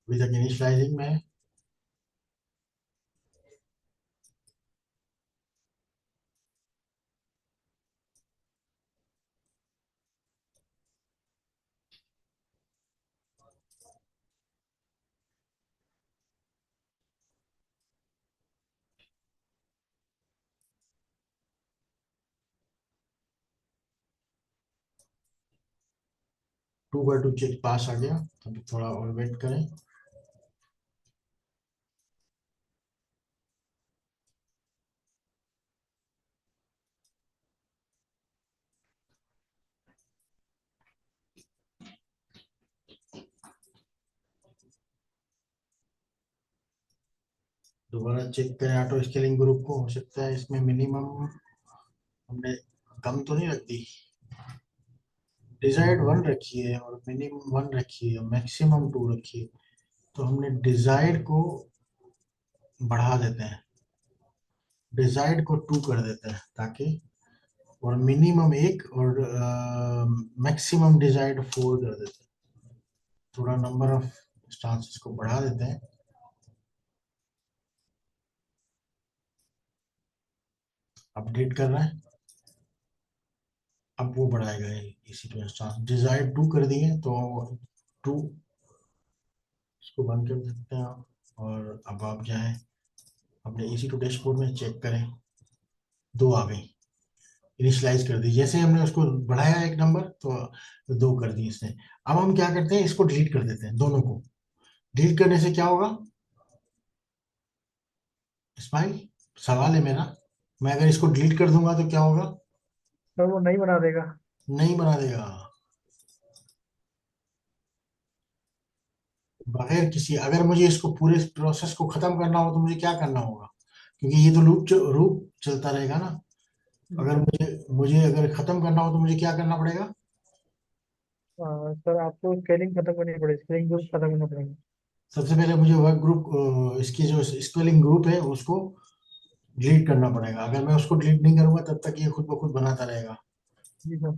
अभी तक इनिशियलाइजिंग में है। 2/2 चेक पास आ गया, अभी थोड़ा और वेट करें। दोबारा चेक करें ऑटो स्केलिंग ग्रुप को, हो सकता है इसमें मिनिमम हमने कम तो नहीं रख दी। डिजायर्ड वन रखी है और मिनिमम वन रखी है, मैक्सिमम टू रखी है। तो हमने डिजायर्ड को बढ़ा देते हैं, डिजायर्ड को टू कर देते हैं ताकि, और मिनिमम एक, और मैक्सिमम डिजायर्ड फोर कर देते हैं। थोड़ा नंबर ऑफ स्टांसेस को बढ़ा देते हैं। अपडेट कर रहा है, अब वो बढ़ाएगा EC2 इंस्टांस। डिजायर्ड टू कर दिए तो टू, इसको बंद कर सकते हैं आप। और अब आप जाएं अपने EC2 डैशबोर्ड में, चेक करें। दो आ गई, इनिशियलाइज कर दी। जैसे हमने उसको बढ़ाया एक नंबर तो दो कर दी इसने। अब हम क्या करते हैं, इसको डिलीट कर देते हैं दोनों को। डिलीट करने से क्या होगा इस्माइल, सवाल है मेरा, मैं अगर इसको डिलीट कर दूंगा तो क्या होगा? सर वो नहीं बना देगा। नहीं बना देगा। बगैर किसी, अगर मुझे इसको पूरे प्रोसेस को खत्म करना हो तो मुझे क्या करना होगा? क्योंकि ये तो लूप चलता रहेगा ना। जी अगर सर। मुझे मुझे अगर खत्म करना हो तो मुझे क्या करना पड़ेगा? सर आपको स्केलिंग खत्म करनी पड़ेगी, स्केलिंग ग्रुप खत्म करना पड़ेगा। सबसे पहले मुझे वर्क ग्रुप, इसकी जो स्पेलिंग ग्रुप है उसको डिलीट करना पड़ेगा। अगर मैं उसको डिलीट नहीं करूंगा तब तक ये खुद ब खुद बनाता रहेगा। जी सर।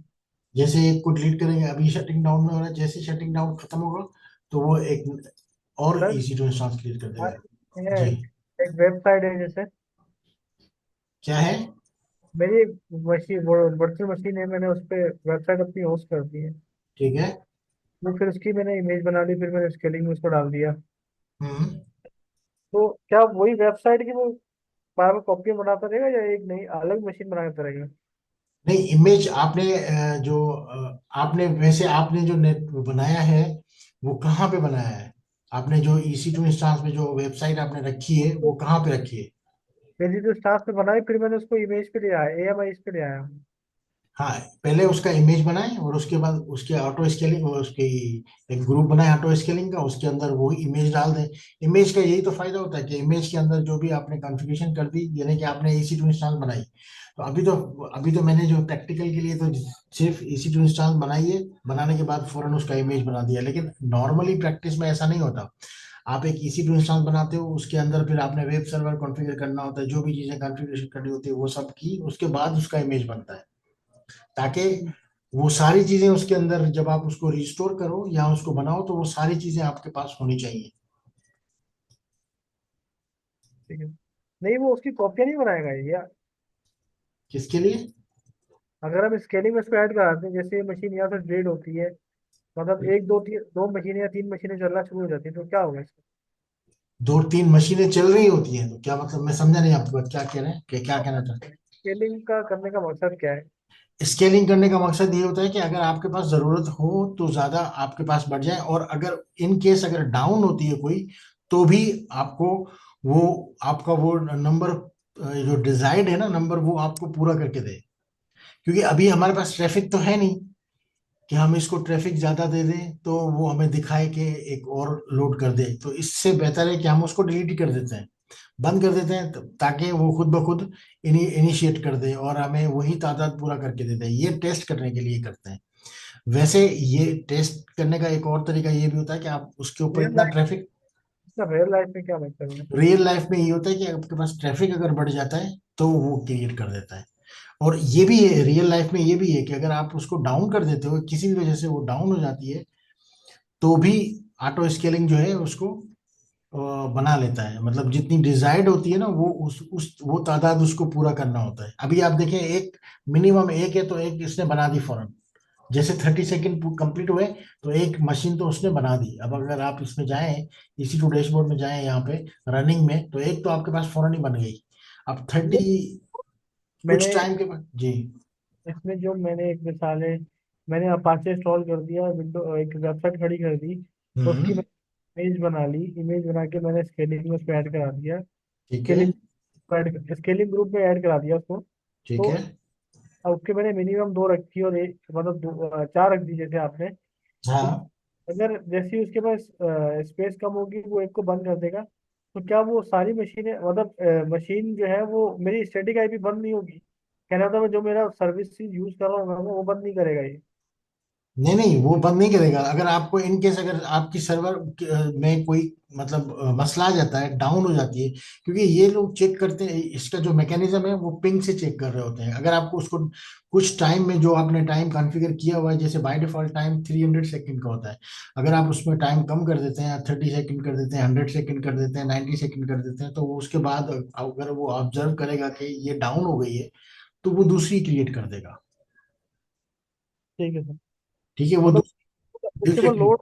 जैसे एक को डिलीट करेंगे, अभी शटिंग डाउन में हो रहा है, जैसे शटिंग डाउन खत्म होगा तो वो एक और सर इजी टू इंस्टॉल क्रिएट कर देगा। ये जी। एक वेबसाइट है जैसे, क्या है? मेरी मशीन वर्चुअल मशीन है, मैंने उस पर वेबसाइट अपनी होस्ट कर दी है। ठीक है। वो फिर उसकी मैंने इमेज बना ली, फिर मैंने स्केलिंग में उसको डाल दिया। हम्म। तो क्या वही वेबसाइट की वो बार बार कॉपी बनाता रहेगा या एक नई अलग मशीन बनाता रहेगा? नहीं, इमेज आपने आपने वैसे आपने जो नेट बनाया है वो कहाँ पे बनाया है? आपने जो EC2 इंस्टांस में जो वेबसाइट आपने रखी है वो कहाँ पे रखी है? मेरी जो स्टाफ ने बनाई, फिर मैंने उसको इमेज पे ले आया, AMI पे ले आया। हाँ, पहले उसका इमेज बनाए और उसके बाद उसके ऑटो स्केलिंग, उसकी एक ग्रुप बनाए ऑटो स्केलिंग का, उसके अंदर वो इमेज डाल दें। इमेज का यही तो फायदा होता है कि इमेज के अंदर जो भी आपने कॉन्फ़िगरेशन कर दी, यानी कि आपने EC2 इंस्टांस बनाई, तो अभी तो मैंने जो प्रैक्टिकल के लिए तो सिर्फ EC2 इंस्टांस बनाई है, बनाने के बाद फौरन उसका इमेज बना दिया। लेकिन नॉर्मली प्रैक्टिस में ऐसा नहीं होता। आप एक EC2 इंस्टांस बनाते हो, उसके अंदर फिर आपने वेब सर्वर कॉन्फ़िगर करना होता है, जो भी चीजें कॉन्फ़िगरेशन करनी होती है वो सब की, उसके बाद उसका इमेज बनता है। ताकि वो सारी चीजें उसके अंदर जब आप उसको रिस्टोर करो या उसको बनाओ तो वो सारी चीजें आपके पास होनी चाहिए। ठीक है। नहीं वो उसकी कॉपियाँ नहीं बनाएगा ये, या किसके लिए? अगर हम स्केलिंग में उसको ऐड कराते हैं, जैसे ये मशीन यहाँ से ट्रेड होती है, मतलब एक दो तीन दो मशीनें या तीन मशीनें चलना शुरू हो जाती है, तो क्या होगा इसका? दो तीन मशीनें चल रही होती हैं तो क्या मतलब, मैं समझा नहीं आपको क्या कह रहे हैं, क्या कहना चाहते स्केलिंग का करने का मकसद क्या है? हैं? स्केलिंग करने का मकसद ये होता है कि अगर आपके पास जरूरत हो तो ज्यादा आपके पास बढ़ जाए, और अगर इन केस अगर डाउन होती है कोई, तो भी आपको वो आपका वो नंबर, जो डिजायर्ड है ना नंबर, वो आपको पूरा करके दे। क्योंकि अभी हमारे पास ट्रैफिक तो है नहीं कि हम इसको ट्रैफिक ज्यादा दे दें तो वो हमें दिखाए कि एक और लोड कर दे। तो इससे बेहतर है कि हम उसको डिलीट ही कर देते हैं, बंद कर देते हैं, ताकि वो खुद ब खुद इनिशिएट कर दे और हमें वही तादाद पूरा करके दे दे। ये टेस्ट करने के लिए करते हैं। वैसे ये टेस्ट करने का एक और तरीका ये भी होता है कि आप उसके ऊपर रियल इतना लाइफ, ट्रैफिक, इसका रियल लाइफ में क्या मतलब है? रियल लाइफ में ये होता है कि आपके पास ट्रैफिक अगर बढ़ जाता है तो वो क्रिएट कर देता है। और ये भी है, रियल लाइफ में ये भी है कि अगर आप उसको डाउन कर देते हो, किसी भी वजह से वो डाउन हो जाती है, तो भी ऑटो स्केलिंग जो है उसको बना लेता है। मतलब जितनी डिजायर्ड होती है ना वो उस वो तादाद उसको पूरा करना होता है। अभी आप देखें, एक मिनिमम एक है तो एक इसने बना दी फौरन। जैसे 30 सेकंड कंप्लीट हुए तो एक मशीन तो उसने बना दी। अब अगर आप इसमें जाएं, EC2 डैशबोर्ड में जाएं, यहाँ पे रनिंग में, तो एक तो आपके पास फौरन ही बन गई। अब ये 30 मैंने कुछ टाइम के बाद जी। इसमें जो मैंने एक मिसाल है, मैंने अपाचे इंस्टॉल कर दिया, विंडो एक वेबसाइट खड़ी कर दी, तो उसकी हम्म। मैंने इमेज बना ली, इमेज बना के मैंने स्केलिंग में उसको ऐड करा दिया, ठीक है। स्केलिंग स्केलिंग ग्रुप में ऐड करा दिया उसको। ठीक तो है। अब उसके मैंने मिनिमम दो रखी और एक मतलब चार रख दी जैसे आपने। तो हाँ। अगर जैसे ही उसके पास स्पेस कम होगी वो एक को बंद कर देगा, तो क्या वो सारी मशीनें मतलब मशीन जो है वो मेरी स्टैटिक आईपी बंद नहीं होगी? कहना था मैं जो मेरा सर्विस यूज कर रहा हूँ वो बंद नहीं करेगा ये? नहीं नहीं, वो बंद नहीं करेगा। अगर आपको इन केस अगर आपकी सर्वर में कोई मतलब मसला आ जाता है, डाउन हो जाती है, क्योंकि ये लोग चेक करते हैं, इसका जो मैकेनिज्म है वो पिंग से चेक कर रहे होते हैं। अगर आपको उसको कुछ टाइम में, जो आपने टाइम कॉन्फ़िगर किया हुआ है, जैसे बाय डिफॉल्ट टाइम 300 सेकंड का होता है, अगर आप उसमें टाइम कम कर देते हैं, 30 सेकंड कर देते हैं, 100 सेकंड कर देते हैं, 90 सेकंड कर देते हैं, तो वो उसके बाद अगर वो ऑब्जर्व करेगा कि ये डाउन हो गई है तो वो दूसरी क्रिएट कर देगा। ठीक है सर। ठीक है, वो मतलब उसके ऊपर दूसरी। लोड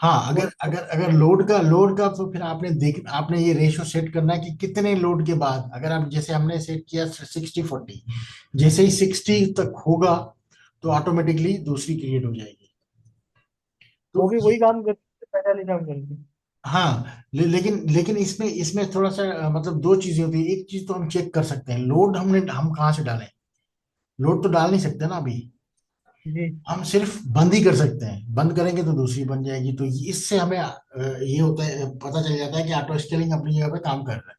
हाँ, वो अगर अगर अगर लोड का तो फिर आपने ये रेशो सेट करना है कि कितने लोड के बाद, अगर आप जैसे हमने सेट किया 60/40, जैसे ही 60 तक होगा तो ऑटोमेटिकली दूसरी क्रिएट हो जाएगी। वो तो भी वही काम करती है, पहले वाली काम करती है। हाँ, लेकिन लेकिन इसमें इसमें थोड़ा सा मतलब दो चीजें होती है। एक चीज तो हम चेक कर सकते हैं, लोड हम कहाँ से डालें। लोड तो डाल नहीं सकते ना अभी, जी। हम सिर्फ बंद ही कर सकते हैं। बंद करेंगे तो दूसरी बन जाएगी। तो इससे हमें ये होता है, पता चल जाता है कि ऑटो स्केलिंग अपनी जगह पे काम कर रहा है।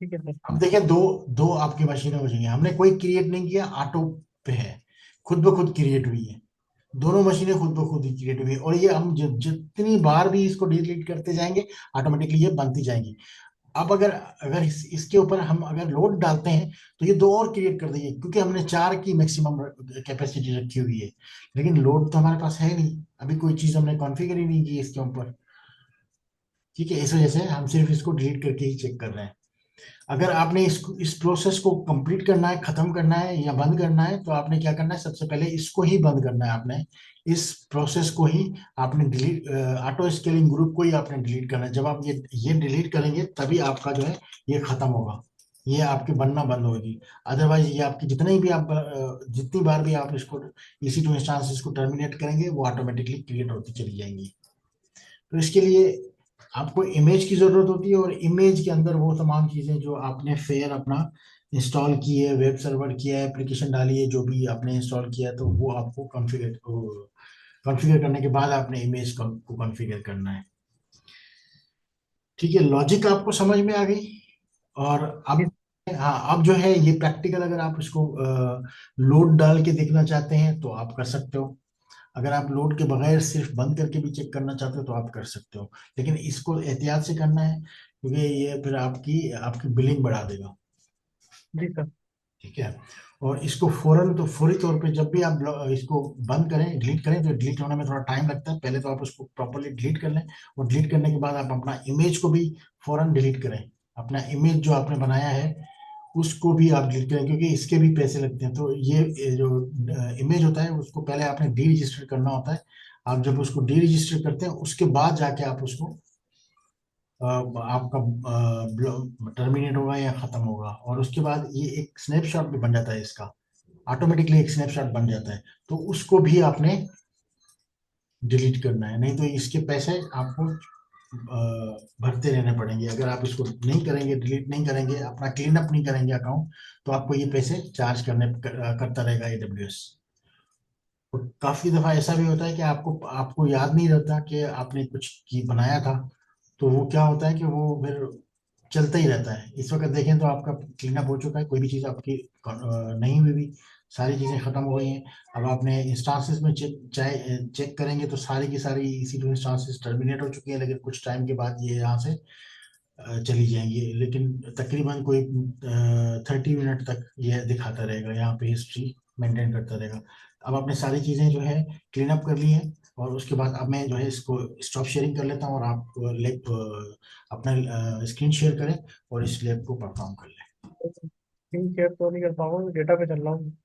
ठीक है सर। अब देखिए, दो दो आपकी मशीनें हो जाएंगी, हमने कोई क्रिएट नहीं किया, ऑटो पे है, खुद ब खुद क्रिएट हुई है। दोनों मशीनें खुद ब खुद ही क्रिएट हुई है, और ये हम जितनी बार भी इसको डिलीट करते जाएंगे ऑटोमेटिकली ये बनती जाएंगी। अब अगर अगर इसके ऊपर हम अगर लोड डालते हैं तो ये दो और क्रिएट कर देंगे, क्योंकि हमने 4 की मैक्सिमम कैपेसिटी रखी हुई है। लेकिन लोड तो हमारे पास है नहीं, अभी कोई चीज हमने कॉन्फ़िगर ही नहीं की इसके ऊपर। ठीक है, इस वजह से हम सिर्फ इसको डिलीट करके ही चेक कर रहे हैं। अगर आपने इस प्रोसेस को कंप्लीट करना है, खत्म करना है या बंद करना है, तो आपने क्या करना है, सबसे पहले इसको ही बंद करना है आपने। इस प्रोसेस को ही आपने डिलीट, ऑटो स्केलिंग ग्रुप को ही आपने डिलीट करना है। जब आप ये डिलीट करेंगे तभी आपका जो है ये खत्म होगा, ये आपकी बनना बंद होगी। अदरवाइज ये आपकी जितनी बार भी आप इसको EC2 इंस्टांस को टर्मिनेट करेंगे, वो ऑटोमेटिकली क्रिएट होती चली जाएंगी। तो इसके लिए आपको इमेज की जरूरत होती है, और इमेज के अंदर वो तमाम चीजें जो आपने फेयर अपना इंस्टॉल की है, वेब सर्वर किया है, एप्लीकेशन डाली है, जो भी आपने इंस्टॉल किया है, तो वो आपको कॉन्फ़िगर करने के बाद आपने इमेज को कॉन्फ़िगर करना है। ठीक है, लॉजिक आपको समझ में आ गई। और जी। अब, हाँ, अब जो है ये प्रैक्टिकल, अगर आप इसको लोड डाल के देखना चाहते हैं तो आप कर सकते हो। अगर आप लोड के बगैर सिर्फ बंद करके भी चेक करना चाहते हो तो आप कर सकते हो। लेकिन इसको एहतियात से करना है, क्योंकि ये फिर आपकी आपकी बिलिंग बढ़ा देगा। जी सर। ठीक है, और इसको फौरी तौर पे जब भी आप इसको बंद करें, डिलीट करें, तो डिलीट होने में थोड़ा टाइम लगता है। पहले तो आप उसको प्रॉपरली डिलीट कर लें, और डिलीट करने के बाद आप अपना इमेज को भी फौरन डिलीट करें। अपना इमेज जो आपने बनाया है उसको भी आप डिलीट करें, क्योंकि इसके भी पैसे लगते हैं। तो ये जो इमेज होता है उसको पहले आपने डी रजिस्टर करना होता है। आप जब उसको डी रजिस्टर करते हैं उसके बाद जाके आप उसको आपका टर्मिनेट होगा या खत्म होगा, और उसके बाद ये एक स्नैपशॉट भी बन जाता है इसका, ऑटोमेटिकली एक स्नैपशॉट बन जाता है। तो उसको भी आपने डिलीट करना है, नहीं तो इसके पैसे आपको भरते रहने पड़ेंगे। अगर आप इसको नहीं करेंगे, डिलीट नहीं करेंगे, अपना क्लीन अप नहीं करेंगे अकाउंट, तो आपको ये पैसे चार्ज करता रहेगा AWS। तो काफी दफा ऐसा भी होता है कि आपको आपको याद नहीं रहता कि आपने कुछ की बनाया था। तो वो क्या होता है कि वो फिर चलता ही रहता है। इस वक्त देखें तो आपका क्लीन अप हो चुका है, कोई भी चीज़ आपकी नहीं हुई भी, सारी चीज़ें खत्म हो गई हैं। अब आपने इंस्टांसेस में चेक करेंगे तो सारी की सारी EC2 इंस्टांसेस टर्मिनेट हो चुकी है, लेकिन कुछ टाइम के बाद ये यहाँ से चली जाएंगी। लेकिन तकरीबन कोई 30 मिनट तक ये दिखाता रहेगा, यहाँ पे हिस्ट्री मेंटेन करता रहेगा। अब आपने सारी चीज़ें जो है क्लीन अप कर ली हैं, और उसके बाद अब मैं जो है इसको स्टॉप शेयरिंग कर लेता हूँ, और आप लैब अपना स्क्रीन शेयर करें और इस लैब को परफॉर्म कर लें। स्क्रीन शेयर तो नहीं कर पाऊंगा, डेटा पे चल रहा हूँ।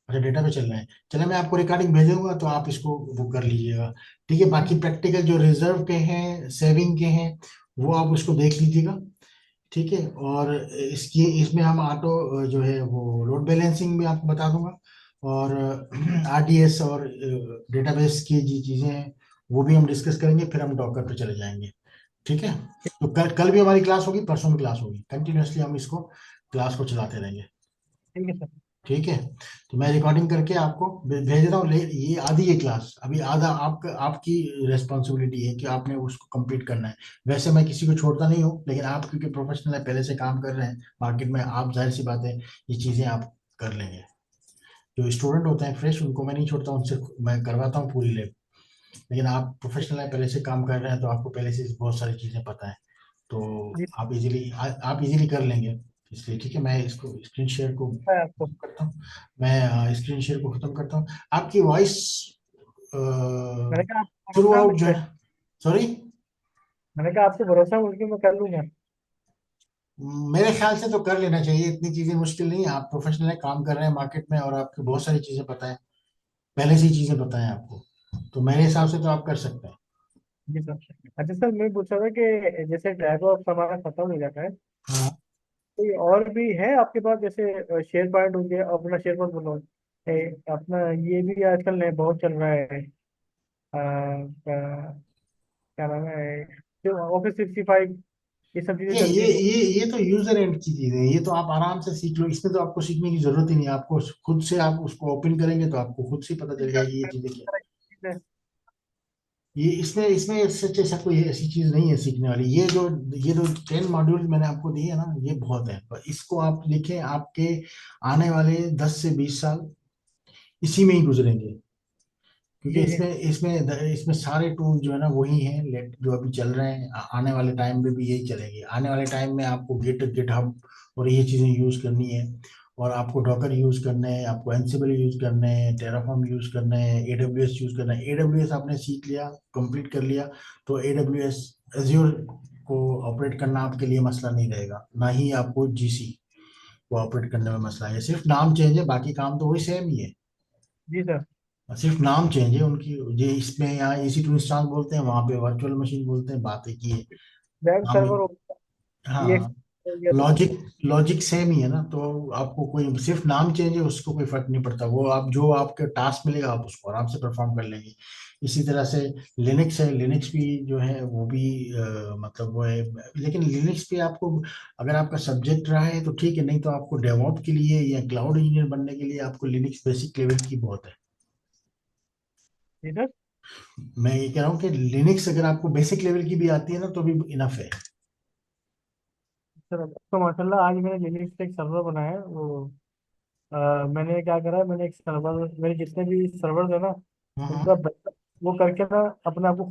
अच्छा, डेटा पे चल रहे हैं, चले मैं आपको रिकॉर्डिंग भेजूंगा तो आप इसको वो कर लीजिएगा। ठीक है, बाकी प्रैक्टिकल जो रिजर्व के हैं, सेविंग के हैं, वो आप उसको देख लीजिएगा। ठीक है, और इसमें हम ऑटो जो है वो लोड बैलेंसिंग भी आपको बता दूंगा, और RDS और डेटाबेस की जी चीज़ें हैं वो भी हम डिस्कस करेंगे। फिर हम डॉकर पे चले जाएंगे। ठीक है, तो कल कल भी हमारी क्लास होगी, परसों भी क्लास होगी, कंटिन्यूअसली हम इसको क्लास को चलाते रहेंगे। ठीक है सर। ठीक है, तो मैं रिकॉर्डिंग करके आपको भेज रहा हूँ। ये आधी है क्लास, अभी आधा आपकी रिस्पॉन्सिबिलिटी है कि आपने उसको कंप्लीट करना है। वैसे मैं किसी को छोड़ता नहीं हूँ, लेकिन आप क्योंकि प्रोफेशनल है, पहले से काम कर रहे हैं मार्केट में, आप जाहिर सी बात है ये चीज़ें आप कर लेंगे। जो स्टूडेंट होते हैं फ्रेश, उनको मैं नहीं छोड़ता, उनसे मैं करवाता हूँ पूरी लैब। लेकिन आप प्रोफेशनल है, पहले से काम कर रहे हैं, तो आपको पहले से बहुत सारी चीज़ें पता है, तो जी। आप इजीली कर लेंगे। इसलिए ठीक है, मैं इसको स्क्रीन शेयर को पता है आपको। करता हूँ। मैं स्क्रीन शेयर को खत्म करता हूँ। आपकी वॉइस मैंने कहा आपको थ्रू भरोसा है आउट मुझ जो पे। है, सॉरी, मैंने कहा आपको भरोसा है मुझ पे, मैं कर लूंगा। मेरे ख्याल से तो कर लेना चाहिए, इतनी चीजें मुश्किल नहीं है। आप प्रोफेशनल है, काम कर रहे हैं मार्केट में, और आपको बहुत सारी चीजें पता है, पहले से ही चीजें पता है आपको। तो मेरे हिसाब से तो आप कर सकते हैं। जी सर। अच्छा सर, मैं पूछ रहा था कि जैसे ड्राइवर हमारा खत्म हो जाता है, हाँ, कोई और भी है आपके पास, जैसे शेयर पॉइंट हो गया, अपना शेयर पॉइंट बोलो, अपना ये भी आजकल नए बहुत चल रहा है, क्या नाम है, जो Office 365, ये सब चीजें ये चलती ये है तो। ये ये तो यूजर एंड की चीज है, ये तो आप आराम से सीख लो, इसमें तो आपको सीखने की जरूरत ही नहीं है। आपको खुद से आप उसको ओपन करेंगे तो आपको खुद से पता चल जाएगी ये चीजें क्या। ये इसमें इसमें सच ऐसा कोई ऐसी चीज नहीं है सीखने वाली। ये जो 10 मॉड्यूल मैंने आपको दिए है ना, ये बहुत है। तो इसको आप लिखें, आपके आने वाले 10 से 20 साल इसी में ही गुजरेंगे। क्योंकि जी जी इसमें इसमें इसमें सारे टूल जो है ना वही हैं, लेट जो अभी चल रहे हैं, आने वाले टाइम में भी यही चलेंगे। आने वाले टाइम में आपको गिटहब और ये चीज़ें यूज़ करनी है, और आपको डॉकर यूज़ करने हैं, आपको एंसिबल यूज़ करने हैं, टेराफॉर्म यूज़ करने हैं, एडब्ल्यूएस यूज़ करना है। एडब्ल्यूएस आपने सीख लिया, कंप्लीट कर लिया, तो एडब्ल्यूएस एज्योर को ऑपरेट करना आपके लिए मसला नहीं रहेगा, ना ही आपको जीसी को ऑपरेट करने में मसला है। सिर्फ नाम चेंज है, बाकी काम तो वही सेम ही है। जी सर। सिर्फ नाम चेंज है उनकी। ये इसमें यहाँ EC2 इंस्टांस बोलते हैं, वहाँ पे वर्चुअल मशीन बोलते हैं, बात एक ही है। वेब नाम ही। सर्वर हो हाँ गया, हाँ। EX हो गया तो। लॉजिक लॉजिक सेम ही है ना, तो आपको कोई सिर्फ नाम चेंज है, उसको कोई फर्क नहीं पड़ता। वो आप जो आपके टास्क मिलेगा आप उसको आराम से परफॉर्म कर लेंगे। इसी तरह से लिनक्स है, लिनक्स भी जो है वो भी मतलब वो है। लेकिन लिनक्स पे आपको, अगर आपका सब्जेक्ट रहा है तो ठीक है, नहीं तो आपको डेवॉप के लिए या क्लाउड इंजीनियर बनने के लिए आपको लिनक्स बेसिक लेवल की बहुत है। जी सर। मैं ये कह रहा हूँ कि लिनक्स अगर आपको बेसिक लेवल की भी आती है ना तो भी इनफ है। सर तो माशाल्लाह आज मैंने लिनक्स पे एक सर्वर बनाया है, वो मैंने क्या करा है, मैंने एक सर्वर, मेरे जितने भी सर्वर है ना, हाँ हाँ। उनका backup वो करके ना अपने आप को